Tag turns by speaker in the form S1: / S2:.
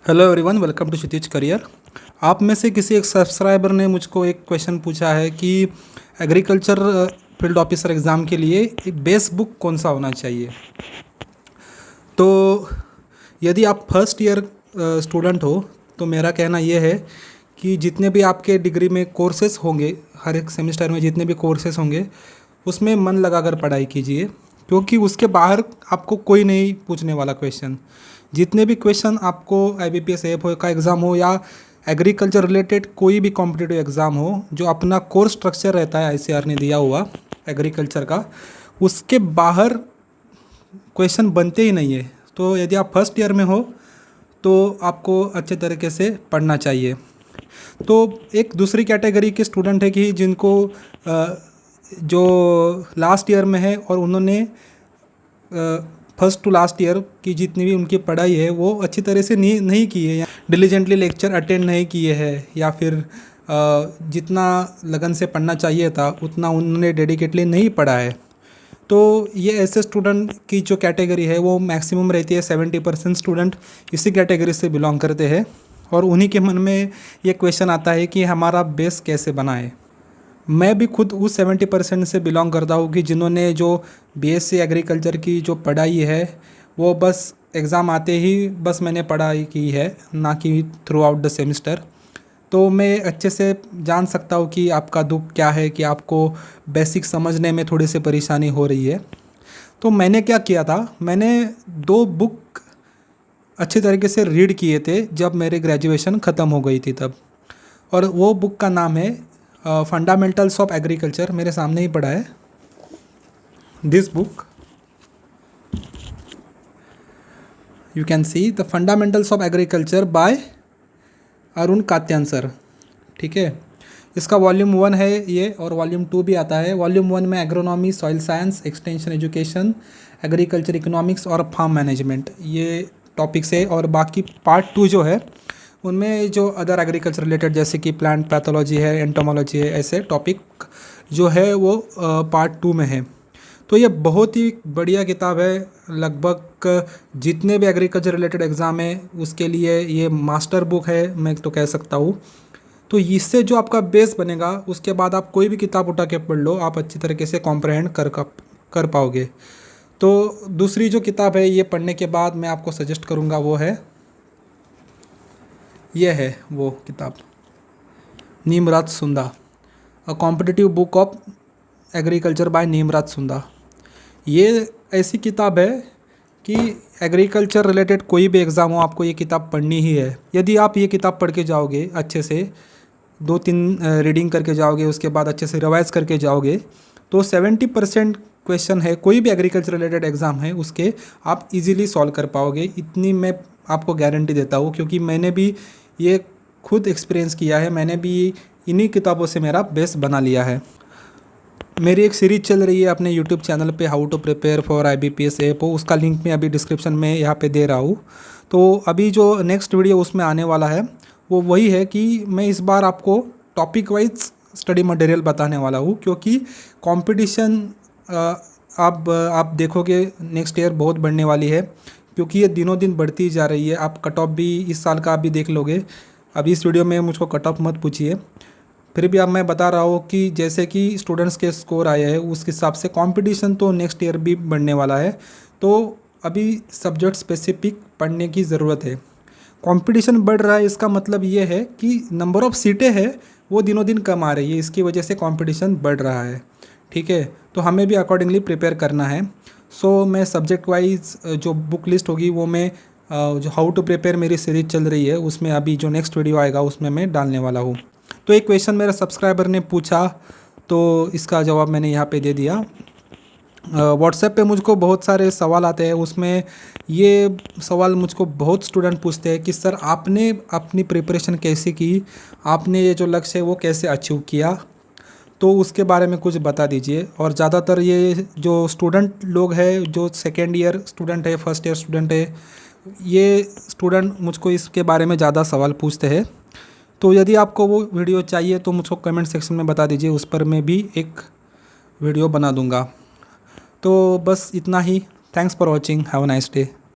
S1: Hello everyone, welcome to Kshitij career. आप में से किसी एक सब्सक्राइबर ने मुझको एक क्वेश्चन पूछा है कि एग्रीकल्चर फील्ड ऑफिसर एग्ज़ाम के लिए एक बेस बुक कौन सा होना चाहिए। तो यदि आप फर्स्ट ईयर स्टूडेंट हो तो मेरा कहना यह है कि जितने भी आपके डिग्री में कोर्सेज होंगे, हर एक सेमेस्टर में जितने भी कोर्सेज होंगे उसमें मन लगाकर पढ़ाई कीजिए, क्योंकि उसके बाहर आपको कोई नहीं पूछने वाला क्वेश्चन। जितने भी क्वेश्चन आपको IBPS एफ का एग्ज़ाम हो या एग्रीकल्चर रिलेटेड कोई भी कॉम्पिटिटिव एग्ज़ाम हो, जो अपना कोर्स स्ट्रक्चर रहता है ICAR ने दिया हुआ एग्रीकल्चर का, उसके बाहर क्वेश्चन बनते ही नहीं है। तो यदि आप फर्स्ट ईयर में हो तो आपको अच्छे तरीके से पढ़ना चाहिए। तो एक दूसरी कैटेगरी के स्टूडेंट है कि जिनको जो लास्ट ईयर में है और उन्होंने फर्स्ट टू लास्ट ईयर की जितनी भी उनकी पढ़ाई है वो अच्छी तरह से नहीं की है, या डिलीजेंटली लेक्चर अटेंड नहीं किए हैं, या फिर जितना लगन से पढ़ना चाहिए था उतना उन्होंने डेडिकेटली नहीं पढ़ा है। तो ये ऐसे स्टूडेंट की जो कैटेगरी है वो मैक्सिमम रहती है। 70% स्टूडेंट इसी कैटेगरी से बिलोंग करते हैं और उन्हीं के मन में ये क्वेश्चन आता है कि हमारा बेस कैसे बनाए। मैं भी खुद उस 70% से बिलोंग करता हूँ कि जिन्होंने जो BSc एग्रीकल्चर की जो पढ़ाई है वो बस एग्ज़ाम आते ही बस मैंने पढ़ाई की है, ना कि थ्रू आउट द सेमिस्टर। तो मैं अच्छे से जान सकता हूँ कि आपका दुख क्या है, कि आपको बेसिक समझने में थोड़ी सी परेशानी हो रही है। तो मैंने क्या किया था, मैंने 2 बुक अच्छे तरीके से रीड किए थे जब मेरी ग्रेजुएशन ख़त्म हो गई थी तब। और वो बुक का नाम है फंडामेंटल्स ऑफ एग्रीकल्चर। मेरे सामने ही पड़ा है this book, you can see the fundamentals of agriculture bye Arun Katyan sir. ठीक है, इसका वॉल्यूम 1 है ये, और वॉल्यूम 2 भी आता है। वॉल्यूम 1 में agronomy, soil science, extension education, agriculture economics और फार्म मैनेजमेंट ये टॉपिक्स है, और बाकी पार्ट 2 जो है उनमें जो अदर एग्रीकल्चर रिलेटेड जैसे कि प्लांट पैथोलॉजी है, एंटोमोलॉजी है, ऐसे टॉपिक जो है वो पार्ट 2 में है। तो ये बहुत ही बढ़िया किताब है। लगभग जितने भी एग्रीकल्चर रिलेटेड एग्ज़ाम है उसके लिए ये मास्टर बुक है, मैं तो कह सकता हूँ। तो इससे जो आपका बेस बनेगा उसके बाद आप कोई भी किताब उठा के पढ़ लो, आप अच्छी तरीके से कॉम्प्रहेंड कर पाओगे। तो दूसरी जो किताब है ये पढ़ने के बाद मैं आपको सजेस्ट करूँगा वो है, ये है वो किताब, Neemraj Sunda, a competitive book of agriculture by Neemraj Sunda. ये ऐसी किताब है कि एग्रीकल्चर रिलेटेड कोई भी एग्ज़ाम हो आपको ये किताब पढ़नी ही है। यदि आप ये किताब पढ़ के जाओगे, अच्छे से 2-3 रीडिंग करके जाओगे, उसके बाद अच्छे से रिवाइज करके जाओगे, तो 70% क्वेश्चन है कोई भी एग्रीकल्चर रिलेटेड एग्ज़ाम है उसके आप इजीली सॉल्व कर पाओगे। इतनी मैं आपको गारंटी देता हूँ, क्योंकि मैंने भी ये खुद एक्सपीरियंस किया है। मैंने भी इन्हीं किताबों से मेरा बेस बना लिया है। मेरी एक सीरीज़ चल रही है अपने यूट्यूब चैनल पे, how to prepare for IBPS F, उसका लिंक मैं अभी डिस्क्रिप्शन में यहाँ पे दे रहा हूँ। तो अभी जो नेक्स्ट वीडियो उसमें आने वाला है वो वही है कि मैं इस बार आपको टॉपिक वाइज स्टडी मटेरियल बताने वाला हूँ, क्योंकि कंपटीशन आप देखोगे नेक्स्ट ईयर बहुत बढ़ने वाली है, क्योंकि ये दिनों दिन बढ़ती जा रही है। आप कट ऑफ भी इस साल का भी देख लोगे। अभी इस वीडियो में मुझको कट ऑफ मत पूछिए, फिर भी अब मैं बता रहा हूँ कि जैसे कि स्टूडेंट्स के स्कोर आए हैं उस हिसाब से कंपटीशन तो नेक्स्ट ईयर भी बढ़ने वाला है। तो अभी सब्जेक्ट स्पेसिफिक पढ़ने की ज़रूरत है। कंपटीशन बढ़ रहा है इसका मतलब ये है कि नंबर ऑफ़ सीटें हैं वो दिनों दिन कम आ रही है, इसकी वजह से कंपटीशन बढ़ रहा है। ठीक है, तो हमें भी अकॉर्डिंगली प्रिपेयर करना है। सो मैं सब्जेक्ट वाइज जो बुक लिस्ट होगी वो मैं जो हाउ टू प्रिपेयर मेरी सीरीज चल रही है उसमें अभी जो नेक्स्ट वीडियो आएगा उसमें मैं डालने वाला हूँ। तो एक क्वेश्चन मेरा सब्सक्राइबर ने पूछा तो इसका जवाब मैंने यहाँ पे दे दिया। व्हाट्सएप पे मुझको बहुत सारे सवाल आते हैं, उसमें ये सवाल मुझको बहुत स्टूडेंट पूछते हैं कि सर आपने अपनी प्रिपरेशन कैसे की, आपने ये जो लक्ष्य है वो कैसे अचीव किया, तो उसके बारे में कुछ बता दीजिए। और ज़्यादातर ये जो स्टूडेंट लोग हैं, जो सेकेंड ईयर स्टूडेंट है, फर्स्ट ईयर स्टूडेंट है, ये स्टूडेंट मुझको इसके बारे में ज़्यादा सवाल पूछते हैं। तो यदि आपको वो वीडियो चाहिए तो मुझको कमेंट सेक्शन में बता दीजिए, उस पर मैं भी एक वीडियो बना दूंगा। तो बस इतना ही। Thanks for watching, have a nice day.